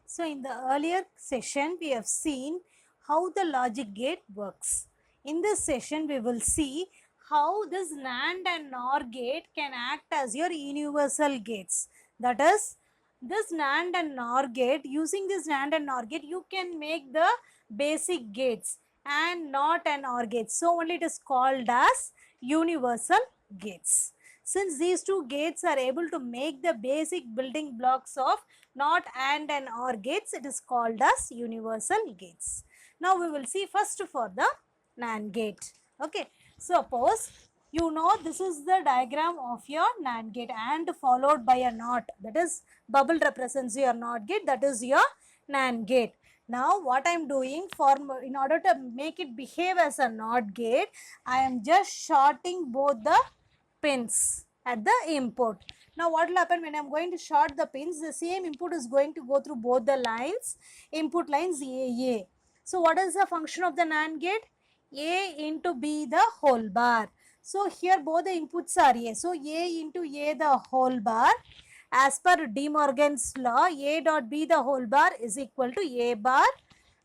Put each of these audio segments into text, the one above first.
So in the earlier session we have seen how the logic gate works. In this session we will see how this NAND and NOR gate can act as your universal gates. That is, this NAND and NOR gate, using this NAND and NOR gate you can make the basic gates and not an OR gate. So only it is called as universal gates. Since these two gates are able to make the basic building blocks of NOT AND and OR gates, it is called as universal gates. Now we will see first for the NAND gate. Okay, suppose you know this is the diagram of your NAND gate and followed by a NOT, that is bubble represents your NOT gate, that is your NAND gate. Now what I am doing in order to make it behave as a NOT gate, I am just shorting both the pins at the input. Now what will happen when I am going to short the pins? The same input is going to go through both the lines, input lines A. So what is the function of the NAND gate? A into B the whole bar. So here both the inputs are A. So A into A the whole bar. As per De Morgan's law, A dot B the whole bar is equal to A bar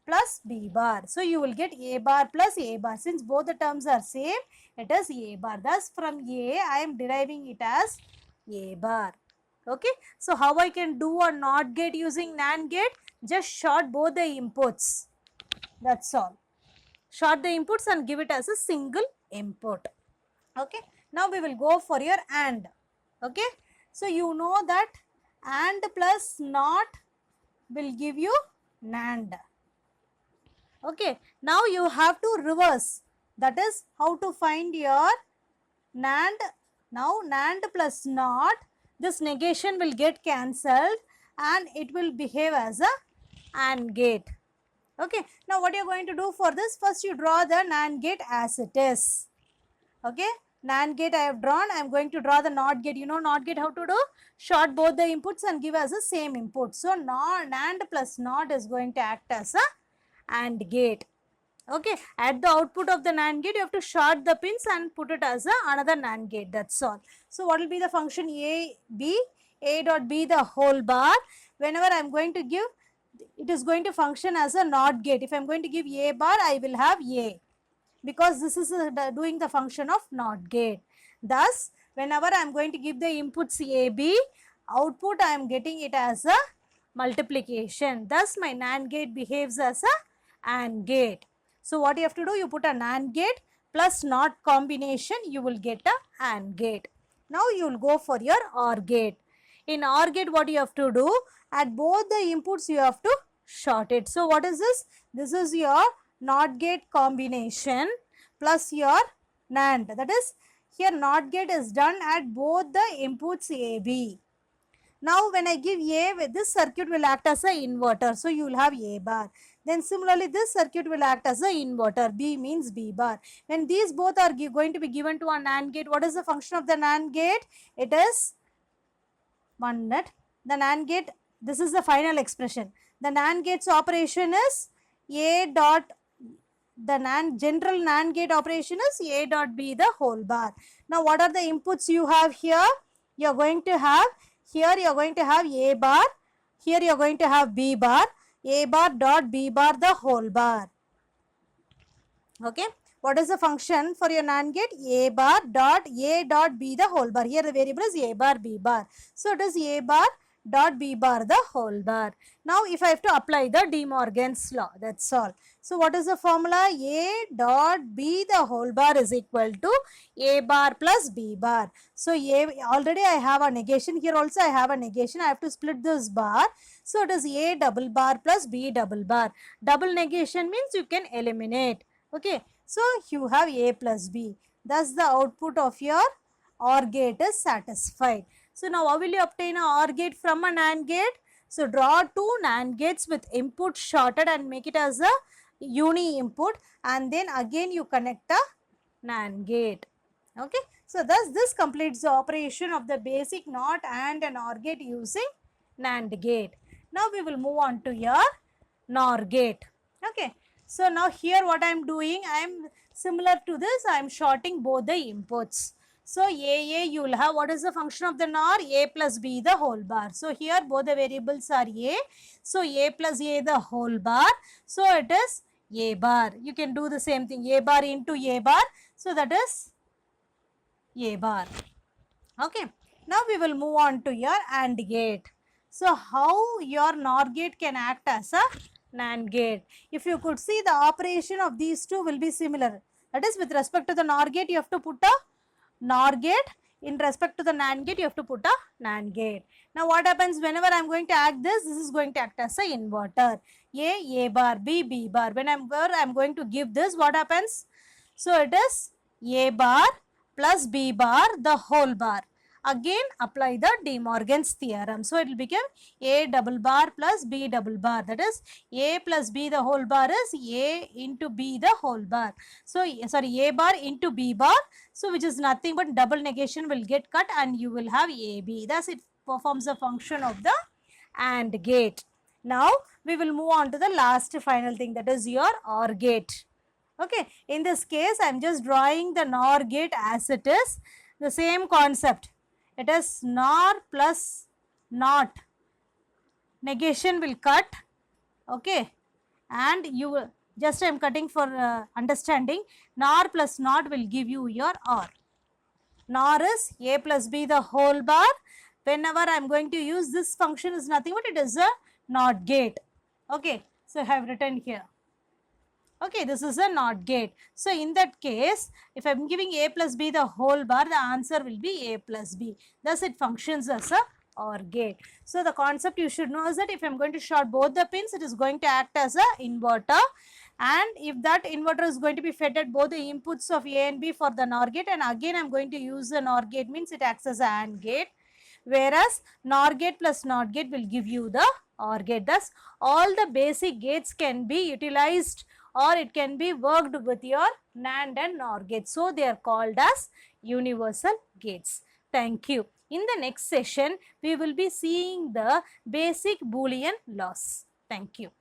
plus B bar. So you will get A bar plus A bar. Since both the terms are same, it is A bar. Thus from A, I am deriving it as A bar. Okay. So how I can do a NOT gate using NAND gate? Just short both the inputs. That's all. Short the inputs and give it as a single input. Okay. Now we will go for your AND. Okay. So you know that AND plus NOT will give you NAND. Okay. Now you have to reverse. That is how to find your NAND. Now NAND plus NOT, this negation will get cancelled and it will behave as a AND gate. Okay. Now what you are going to do for this? First you draw the NAND gate as it is. Okay. NAND gate I have drawn. I am going to draw the NOT gate. You know NOT gate how to do? Short both the inputs and give as the same input. So NAND plus NOT is going to act as a AND gate. Okay. At the output of the NAND gate, you have to short the pins and put it as another NAND gate. That's all. So what will be the function A dot B the whole bar? Whenever I am going to give, it is going to function as a NOT gate. If I am going to give A bar, I will have A, because this is doing the function of NOT gate. Thus, whenever I am going to give the inputs AB, output I am getting it as a multiplication. Thus, my NAND gate behaves as a AND gate. So, what you have to do? You put a NAND gate plus NOT combination, you will get a AND gate. Now, you will go for your OR gate. In OR gate, what you have to do? At both the inputs, you have to short it. So, what is this? This is your NOT gate combination plus your NAND. That is, here NOT gate is done at both the inputs AB. Now when I give A, this circuit will act as an inverter. So you will have A bar. Then similarly this circuit will act as an inverter. B means B bar. When these both are going to be given to a NAND gate, what is the function of the NAND gate? It is 1 minute. The NAND gate, this is the final expression. The NAND gate's operation is A dot, the general NAND gate operation is A dot B the whole bar. Now what are the inputs you have here? You are going to have, here you are going to have A bar, here you are going to have B bar, A bar dot B bar the whole bar. Okay. What is the function for your NAND gate? A bar dot B the whole bar. Here the variable is A bar B bar. So it is A bar dot B bar the whole bar. Now if I have to apply the De Morgan's law, that's all. So what is the formula? A dot B the whole bar is equal to A bar plus B bar. So already I have a negation. Here also I have a negation. I have to split this bar. So it is A double bar plus B double bar. Double negation means you can eliminate. Okay. So you have A plus B. Thus the output of your OR gate is satisfied. So now how will you obtain a OR gate from a NAND gate? So draw two NAND gates with input shorted and make it as a uni input, and then again you connect a NAND gate. Okay. So thus this completes the operation of the basic NOT AND and OR gate using NAND gate. Now we will move on to your NOR gate. Okay. So now here what I am doing, I am similar to this, I am shorting both the inputs. So A you will have, what is the function of the NOR? A plus B the whole bar. So here both the variables are A. So A plus A the whole bar. So it is A bar. You can do the same thing. A bar into A bar. So that is A bar. Okay. Now we will move on to your AND gate. So how your NOR gate can act as a NAND gate. If you could see, the operation of these two will be similar. That is, with respect to the NOR gate, you have to put a NOR gate. In respect to the NAND gate, you have to put a NAND gate. Now what happens whenever I am going to act this is going to act as a inverter. A bar, B bar. Whenever I am going to give this, what happens? So it is A bar plus B bar the whole bar. Again apply the De Morgan's theorem. So it will become A double bar plus B double bar. That is, A plus B the whole bar is A into B the whole bar. So sorry, A bar into B bar. So which is nothing but double negation will get cut and you will have AB. Thus it performs the function of the AND gate. Now we will move on to the last final thing, that is your OR gate. Okay, in this case I am just drawing the NOR gate as it is. The same concept. It is NOR plus NOT. Negation will cut. Okay, and you will, just I am cutting for understanding. NOR plus NOT will give you your OR. NOR is A plus B the whole bar. Whenever I am going to use this function is nothing but it is a NOT gate. Okay, so I have written here. Okay, this is a NOT gate. So in that case, if I am giving A plus B the whole bar, the answer will be A plus B. Thus it functions as a OR gate. So the concept you should know is that if I am going to short both the pins, it is going to act as a inverter. And if that inverter is going to be fed at both the inputs of A and B for the NOR gate, and again I am going to use the NOR gate, means it acts as a AND gate. Whereas NOR gate plus NOT gate will give you the OR gate. Thus all the basic gates can be utilized or it can be worked with your NAND and NOR gates. So they are called as universal gates. Thank you. In the next session, we will be seeing the basic Boolean laws. Thank you.